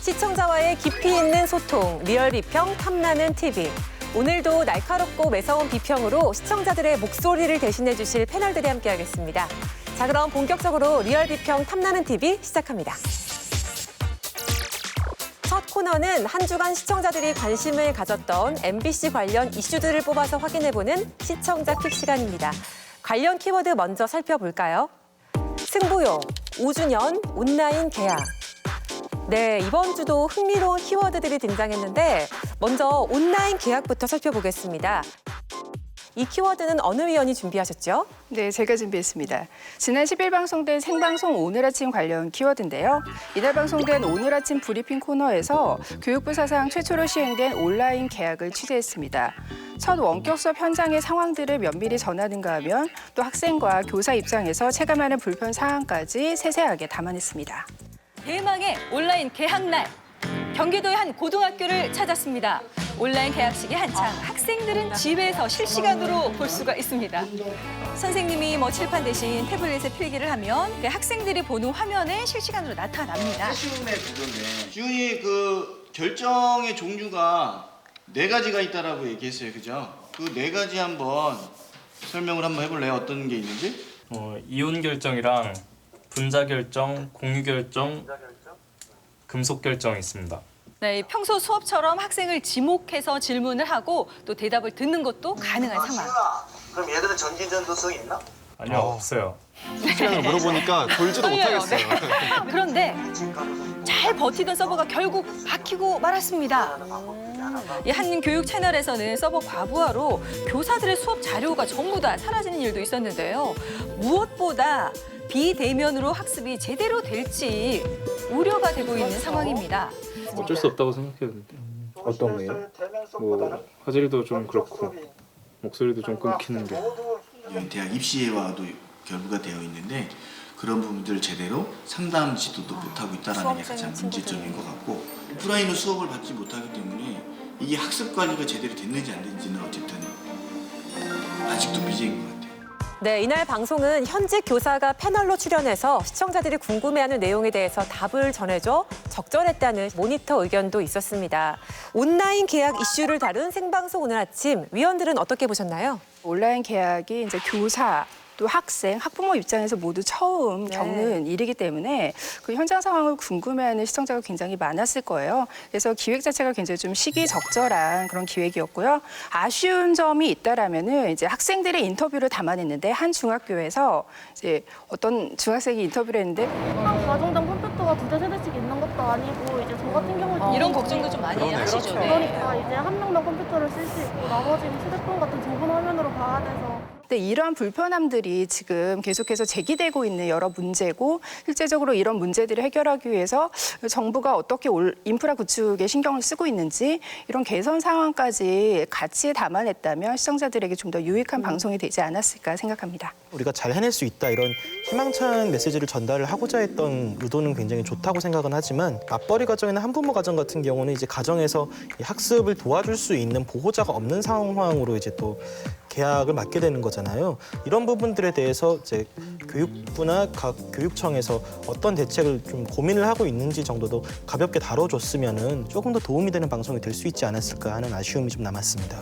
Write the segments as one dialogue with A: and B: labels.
A: 시청자와의 깊이 있는 소통, 리얼 비평 탐나는 TV. 오늘도 날카롭고 매서운 비평으로 시청자들의 목소리를 대신해 주실 패널들이 함께하겠습니다. 자, 그럼 본격적으로 리얼 비평 탐나는 TV 시작합니다. 첫 코너는 한 주간 시청자들이 관심을 가졌던 MBC 관련 이슈들을 뽑아서 확인해보는 시청자 퀵 시간입니다. 관련 키워드 먼저 살펴볼까요? 승부욕, 5주년, 온라인 계약. 네, 이번 주도 흥미로운 키워드들이 등장했는데 먼저 온라인 계약부터 살펴보겠습니다. 이 키워드는 어느 위원이 준비하셨죠?
B: 네, 제가 준비했습니다. 지난 10일 방송된 생방송 오늘 아침 관련 키워드인데요. 이날 방송된 오늘 아침 브리핑 코너에서 교육부 사상 최초로 시행된 온라인 계약을 취재했습니다. 첫 원격 수업 현장의 상황들을 면밀히 전하는가 하면 또 학생과 교사 입장에서 체감하는 불편 사항까지 세세하게 담아냈습니다.
C: 대망의 온라인 개학날. 경기도의 한 고등학교를 찾았습니다. 온라인 개학식이 한창 학생들은 집에서 실시간으로 볼 수가 있습니다. 선생님이 칠판 대신 태블릿에 필기를 하면 학생들이 보는 화면에 실시간으로 나타납니다.
D: 쉬움의 그건데 지훈이 그 결정의 종류가 4가지가 있다라고 얘기했어요, 그죠? 그 4가지 한번 설명을 한번 해볼래요? 어떤 게 있는지?
E: 이혼 결정이랑 분자 결정, 공유 결정, 금속 결정이 있습니다.
C: 네, 평소 수업처럼 학생을 지목해서 질문을 하고 또 대답을 듣는 것도 가능한 상황.
F: 그럼 얘들은 전진전도성이 있나?
E: 아니요, 없어요.
G: 시간을 물어보니까 돌지도 못하겠어요.
C: 그런데 잘 버티던 서버가 결국 막히고 말았습니다. 이 한 교육 채널에서는 서버 과부하로 교사들의 수업 자료가 전부 다 사라지는 일도 있었는데요. 무엇보다 비대면으로 학습이 제대로 될지 우려가 되고 있는 상황입니다.
H: 어쩔 수 없다고 생각했는데. 어떤 거예요? 뭐 화질도 좀 그렇고 목소리도 좀 끊기는 게.
D: 대학 입시와도 결부가 되어 있는데 그런 부분들을 제대로 상담 지도도 못하고 있다는 게 가장 문제점인 것 같고 오프라인으로 수업을 받지 못하기 때문에 이게 학습 관리가 제대로 됐는지 안 됐는지는 어쨌든 아직도 미제인 것 같아요.
A: 네, 이날 방송은 현직 교사가 패널로 출연해서 시청자들이 궁금해하는 내용에 대해서 답을 전해줘 적절했다는 모니터 의견도 있었습니다. 온라인 계약 이슈를 다룬 생방송 오늘 아침, 위원들은 어떻게 보셨나요?
B: 온라인 계약이 이제 교사, 또 학생, 학부모 입장에서 모두 처음 겪는 일이기 때문에 그 현장 상황을 궁금해하는 시청자가 굉장히 많았을 거예요. 그래서 기획 자체가 굉장히 좀 시기적절한 그런 기획이었고요. 아쉬운 점이 있다라면은 이제 학생들의 인터뷰를 담아냈는데 한 중학교에서 이제 어떤 중학생이 인터뷰를 했는데
I: 한 가정당 컴퓨터가 2대, 3대씩 있는 것도 아니고 이제 저 같은 경우는
C: 이런 걱정도 좀 많이 하시죠. 네.
I: 그러니까 이제 한 명당 컴퓨터를 쓸 수 있고 나머지는 휴대폰 같은 좁은 화면으로 봐야 돼서.
B: 근데 이러한 불편함들이 지금 계속해서 제기되고 있는 여러 문제고 실제적으로 이런 문제들을 해결하기 위해서 정부가 어떻게 인프라 구축에 신경을 쓰고 있는지 이런 개선 상황까지 같이 담아냈다면 시청자들에게 좀 더 유익한 방송이 되지 않았을까 생각합니다.
G: 우리가 잘 해낼 수 있다 이런 희망찬 메시지를 전달을 하고자 했던 의도는 굉장히 좋다고 생각은 하지만 맞벌이 가정이나 한부모 가정 같은 경우는 이제 가정에서 이 학습을 도와줄 수 있는 보호자가 없는 상황으로 이제 또 계약을 맡게 되는 거잖아요. 이런 부분들에 대해서 이제 교육부나 각 교육청에서 어떤 대책을 좀 고민을 하고 있는지 정도도 가볍게 다뤄줬으면은 조금 더 도움이 되는 방송이 될 수 있지 않았을까 하는 아쉬움이 좀 남았습니다.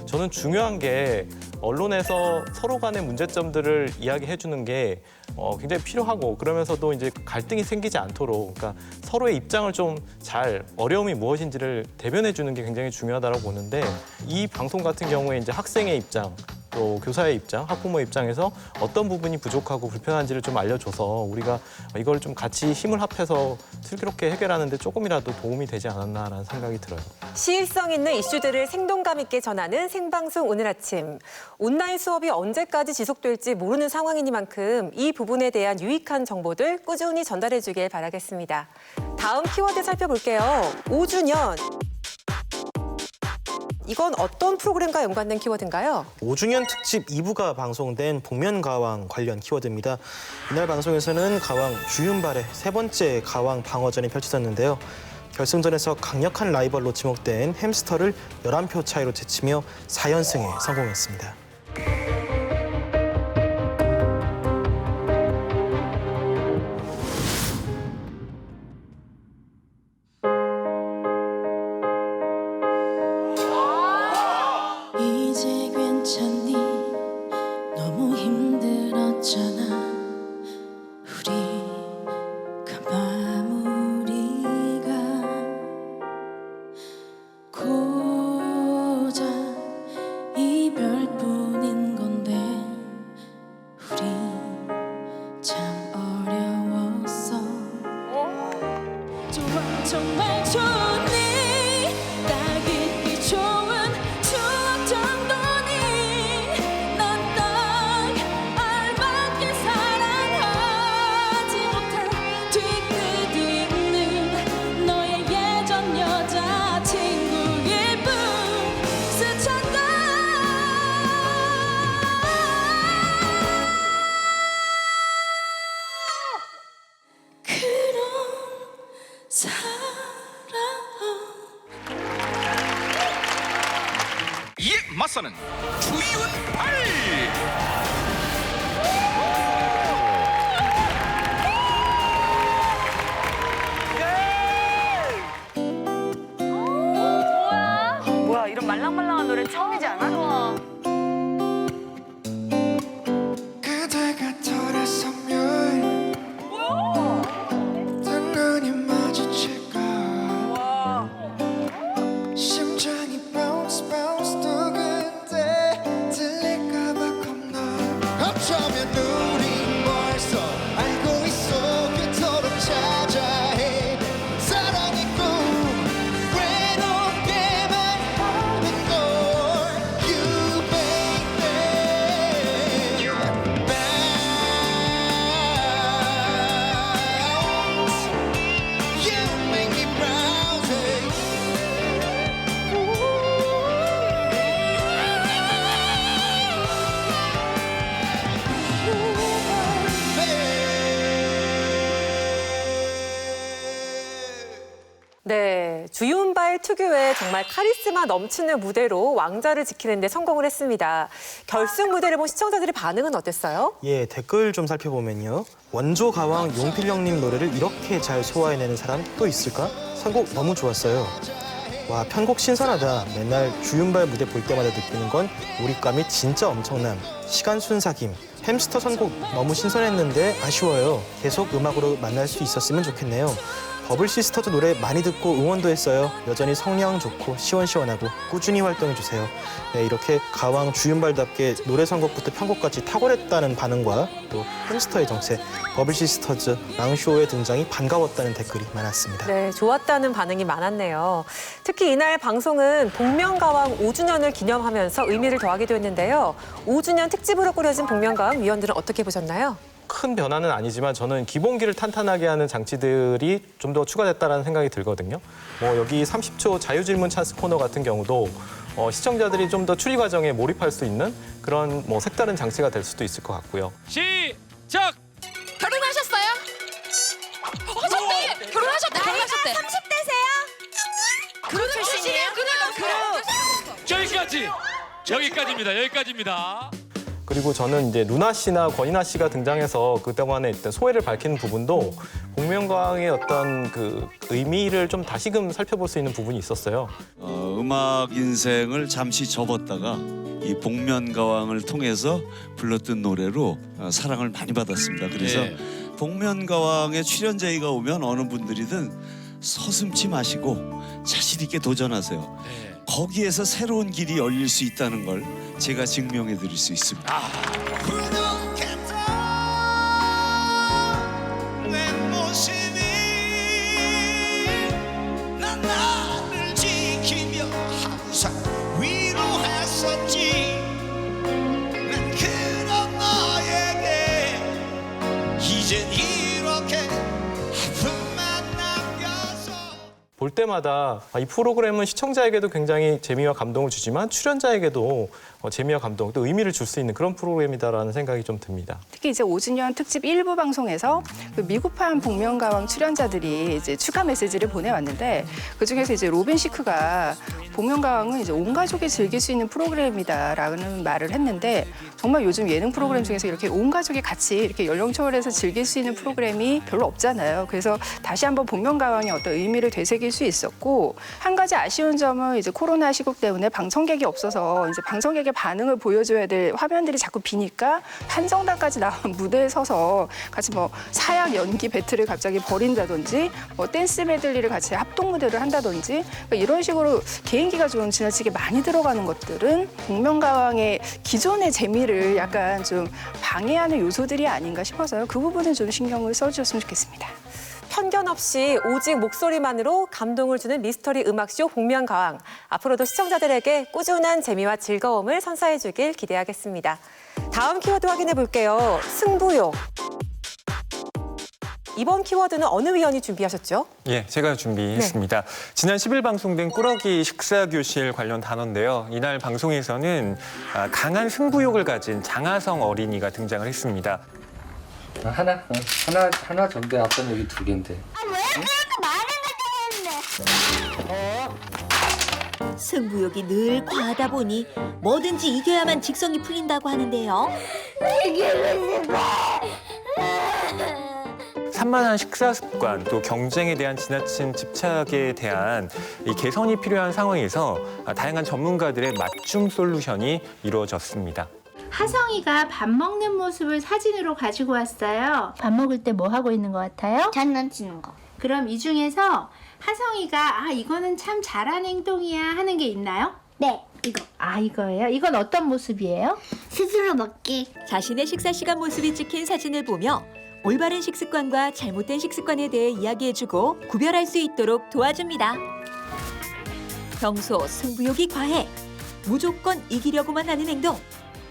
J: 저는 중요한 게 언론에서 서로 간의 문제점들을 이야기해 주는 게 굉장히 필요하고 그러면서도 이제 갈등이 생기지 않도록 그러니까 서로의 입장을 좀 잘 어려움이 무엇인지를 대변해 주는 게 굉장히 중요하다고 보는데 이 방송 같은 경우에 이제 학생의 입장 또 교사의 입장, 학부모의 입장에서 어떤 부분이 부족하고 불편한지를 좀 알려줘서 우리가 이걸 좀 같이 힘을 합해서 슬기롭게 해결하는 데 조금이라도 도움이 되지 않았나라는 생각이 들어요.
A: 시일성 있는 이슈들을 생동감 있게 전하는 생방송 오늘 아침. 온라인 수업이 언제까지 지속될지 모르는 상황이니만큼 이 부분에 대한 유익한 정보들 꾸준히 전달해 주길 바라겠습니다. 다음 키워드 살펴볼게요. 5주년. 이건 어떤 프로그램과 연관된 키워드인가요?
G: 5주년 특집 2부가 방송된 복면가왕 관련 키워드입니다. 이날 방송에서는 가왕 주윤발의 3번째 가왕 방어전이 펼쳐졌는데요. 결승전에서 강력한 라이벌로 지목된 햄스터를 11표 차이로 제치며 4연승에 성공했습니다.
K: 좋아 정말 좋니 딱 잊기 좋은 추억 정도니 넌 딱 알맞게 사랑하지 못한 뒤끝 있는 너의 예전 여자친구일 뿐 스쳤다 그런 사랑
L: 이에 맞서는 주윤발.
C: 뭐야, 이런 말랑말랑한 노래 처음이지 않아?
L: 그대가 돌아서면 두 눈이 마주칠까. 심장이 bounce bounce 두근대 들릴까봐 겁나. 어쩌면 우리 벌써 알고 있어. 그토록 찾아해 사랑의 꿈 외롭게 말하는 걸. You baby bounce. You make me bounce.
A: 네, 주윤발 특유의 정말 카리스마 넘치는 무대로 왕자를 지키는 데 성공을 했습니다. 결승 무대를 본 시청자들의 반응은 어땠어요?
G: 예, 댓글 좀 살펴보면요. 원조 가왕 용필령님 노래를 이렇게 잘 소화해내는 사람 또 있을까? 선곡 너무 좋았어요. 와, 편곡 신선하다. 맨날 주윤발 무대 볼 때마다 느끼는 건 몰입감이 진짜 엄청남. 시간 순삭임. 햄스터 선곡 너무 신선했는데 아쉬워요. 계속 음악으로 만날 수 있었으면 좋겠네요. 버블시스터즈 노래 많이 듣고 응원도 했어요. 여전히 성량 좋고 시원시원하고 꾸준히 활동해주세요. 네, 이렇게 가왕 주윤발답게 노래 선곡부터 편곡까지 탁월했다는 반응과 또 햄스터의 정체, 버블시스터즈 랑쇼의 등장이 반가웠다는 댓글이 많았습니다.
A: 네, 좋았다는 반응이 많았네요. 특히 이날 방송은 복면가왕 5주년을 기념하면서 의미를 더하기도 했는데요. 5주년 특집으로 꾸려진 복면가왕 위원들은 어떻게 보셨나요?
J: 큰 변화는 아니지만 저는 기본기를 탄탄하게 하는 장치들이 좀 더 추가됐다는 생각이 들거든요. 여기 30초 자유질문 찬스 코너 같은 경우도 시청자들이 좀 더 추리 과정에 몰입할 수 있는 그런 색다른 장치가 될 수도 있을 것 같고요.
K: 시작! 결혼하셨어요? 하셨대! 결혼하셨대! 결혼하셨대! 30대세요? 그룹 출신이에요? 그룹! 여기까지입니다. 여기까지입니다.
J: 그리고 저는 이제 루나 씨나 권이나 씨가 등장해서 그동안에 있던 소회를 밝히는 부분도 복면가왕의 어떤 그 의미를 좀 다시금 살펴볼 수 있는 부분이 있었어요.
M: 음악 인생을 잠시 접었다가 이 복면가왕을 통해서 불렀던 노래로 사랑을 많이 받았습니다. 그래서 복면가왕의 출연자가 오면 어느 분들이든 서슴지 마시고 자신 있게 도전하세요. 거기에서 새로운 길이 열릴 수 있다는 걸 제가 증명해 드릴 수 있습니다.
L: 내 모습이 난 나를 지키며 항상 위로했었지. 난 그런 너에게 이젠 이렇게 아픔만 남겨서.
J: 볼 때마다 이 프로그램은 시청자에게도 굉장히 재미와 감동을 주지만 출연자에게도 재미와 감동, 또 의미를 줄 수 있는 그런 프로그램이다라는 생각이 좀 듭니다.
B: 특히 이제 5주년 특집 1부 방송에서 그 미국판 복면가왕 출연자들이 이제 축하 메시지를 보내왔는데 그 중에서 이제 로빈 시크가 복면가왕은 이제 온 가족이 즐길 수 있는 프로그램이다라는 말을 했는데 정말 요즘 예능 프로그램 중에서 이렇게 온 가족이 같이 이렇게 연령 초월해서 즐길 수 있는 프로그램이 별로 없잖아요. 그래서 다시 한번 복면가왕의 어떤 의미를 되새길 수 있었고 한 가지 아쉬운 점은 이제 코로나 시국 때문에 방청객이 없어서 이제 방청객의 반응을 보여줘야 될 화면들이 자꾸 비니까 한정단까지 나온 무대에 서서 같이 사약 연기 배틀을 갑자기 벌인다든지 댄스 메들리를 같이 합동 무대를 한다든지 그러니까 이런 식으로 개인기가 좀 지나치게 많이 들어가는 것들은 복면가왕의 기존의 재미를 약간 좀 방해하는 요소들이 아닌가 싶어서요. 그 부분은 좀 신경을 써주셨으면 좋겠습니다.
A: 편견 없이 오직 목소리만으로 감동을 주는 미스터리 음악쇼 복면가왕. 앞으로도 시청자들에게 꾸준한 재미와 즐거움을 선사해 주길 기대하겠습니다. 다음 키워드 확인해 볼게요. 승부욕. 이번 키워드는 어느 위원이 준비하셨죠?
N: 예, 제가 준비했습니다. 지난 10일 방송된 꾸러기 식사교실 관련 단어인데요. 이날 방송에서는 강한 승부욕을 가진 장하성 어린이가 등장을 했습니다.
O: 하나 정도 앞선 여기 2개인데.
K: 왜 그렇게 많은 걸 했네? 승부욕이 늘 과하다 보니 뭐든지 이겨야만 직성이 풀린다고 하는데요. 이기고 싶어.
N: 산만한 식사 습관, 또 경쟁에 대한 지나친 집착에 대한 이 개선이 필요한 상황에서 다양한 전문가들의 맞춤 솔루션이 이루어졌습니다.
P: 하성이가 밥 먹는 모습을 사진으로 가지고 왔어요. 밥 먹을 때 뭐 하고 있는 것 같아요?
K: 장난치는 거.
P: 그럼 이 중에서 하성이가 이거는 참 잘한 행동이야 하는 게 있나요?
K: 네, 이거.
P: 이거예요? 이건 어떤 모습이에요?
K: 스스로 먹기.
Q: 자신의 식사 시간 모습이 찍힌 사진을 보며 올바른 식습관과 잘못된 식습관에 대해 이야기해주고 구별할 수 있도록 도와줍니다. 평소 승부욕이 과해 무조건 이기려고만 하는 행동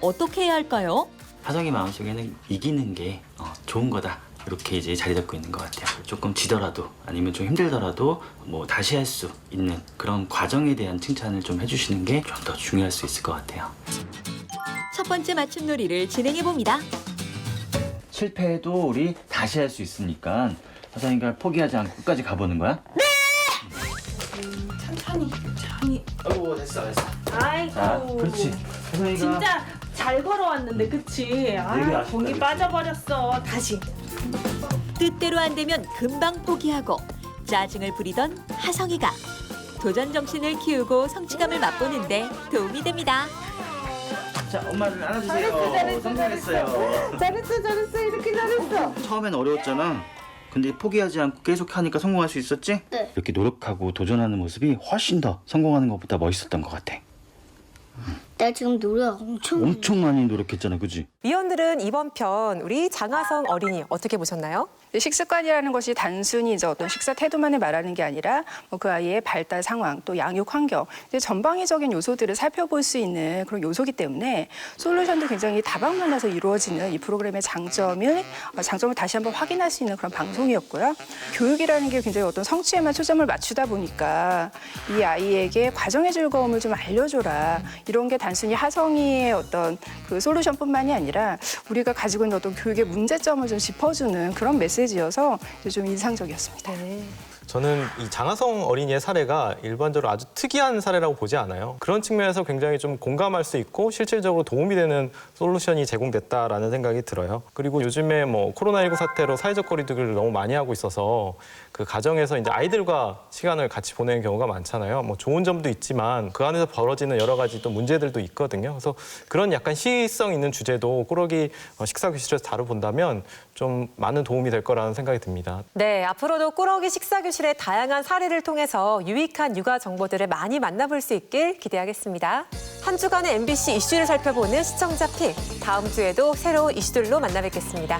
Q: 어떻게 해야 할까요?
R: 하성이 마음속에는 이기는 게 좋은 거다 이렇게 이제 자리 잡고 있는 것 같아요. 조금 지더라도 아니면 좀 힘들더라도 뭐 다시 할 수 있는 그런 과정에 대한 칭찬을 좀 해주시는 게 좀 더 중요할 수 있을 것 같아요.
Q: 첫 번째 맞춤놀이를 진행해 봅니다.
R: 실패해도 우리 다시 할 수 있으니까 하성이가 포기하지 않고 끝까지 가보는 거야?
K: 네!
P: 천천히.
R: 아이고 됐어.
P: 아이고.
R: 자, 그렇지. 하성이가
P: 진짜 잘 걸어왔는데 그치? 공이 빠져버렸어. 다시.
Q: 뜻대로 안 되면 금방 포기하고 짜증을 부리던 하성이가 도전 정신을 키우고 성취감을 맛보는데 도움이 됩니다.
R: 자, 엄마를 안아주세요. 성공했어요.
P: 잘했어. 이렇게 잘했어.
R: 처음엔 어려웠잖아. 근데 포기하지 않고 계속 하니까 성공할 수 있었지?
K: 네.
R: 이렇게 노력하고 도전하는 모습이 훨씬 더 성공하는 것보다 멋있었던 것 같아.
K: 나 지금 노력
R: 엄청 많이 노력했잖아, 그지?
A: 위원들은 이번 편 우리 장하성 어린이 어떻게 보셨나요?
B: 식습관이라는 것이 단순히 이제 어떤 식사 태도만을 말하는 게 아니라 그 아이의 발달 상황 또 양육 환경 이제 전방위적인 요소들을 살펴볼 수 있는 그런 요소기 때문에 솔루션도 굉장히 다방면에서 이루어지는 이 프로그램의 장점을 다시 한번 확인할 수 있는 그런 방송이었고요. 교육이라는 게 굉장히 어떤 성취에만 초점을 맞추다 보니까 이 아이에게 과정의 즐거움을 좀 알려줘라 이런 게 단순히 하성이의 어떤 그 솔루션뿐만이 아니라 우리가 가지고 있는 어떤 교육의 문제점을 좀 짚어주는 그런 메시지여서 좀 인상적이었습니다.
G: 저는 이 장하성 어린이의 사례가 일반적으로 아주 특이한 사례라고 보지 않아요. 그런 측면에서 굉장히 좀 공감할 수 있고 실질적으로 도움이 되는 솔루션이 제공됐다라는 생각이 들어요. 그리고 요즘에 뭐 코로나19 사태로 사회적 거리두기를 너무 많이 하고 있어서 그 가정에서 이제 아이들과 시간을 같이 보내는 경우가 많잖아요. 뭐 좋은 점도 있지만 그 안에서 벌어지는 여러 가지 또 문제들도 있거든요. 그래서 그런 약간 시의성 있는 주제도 꾸러기 식사교실에서 다뤄본다면 좀 많은 도움이 될 거라는 생각이 듭니다.
A: 네, 앞으로도 꾸러기 식사교실의 다양한 사례를 통해서 유익한 육아 정보들을 많이 만나볼 수 있길 기대하겠습니다. 한 주간의 MBC 이슈를 살펴보는 시청자 픽. 다음 주에도 새로운 이슈들로 만나 뵙겠습니다.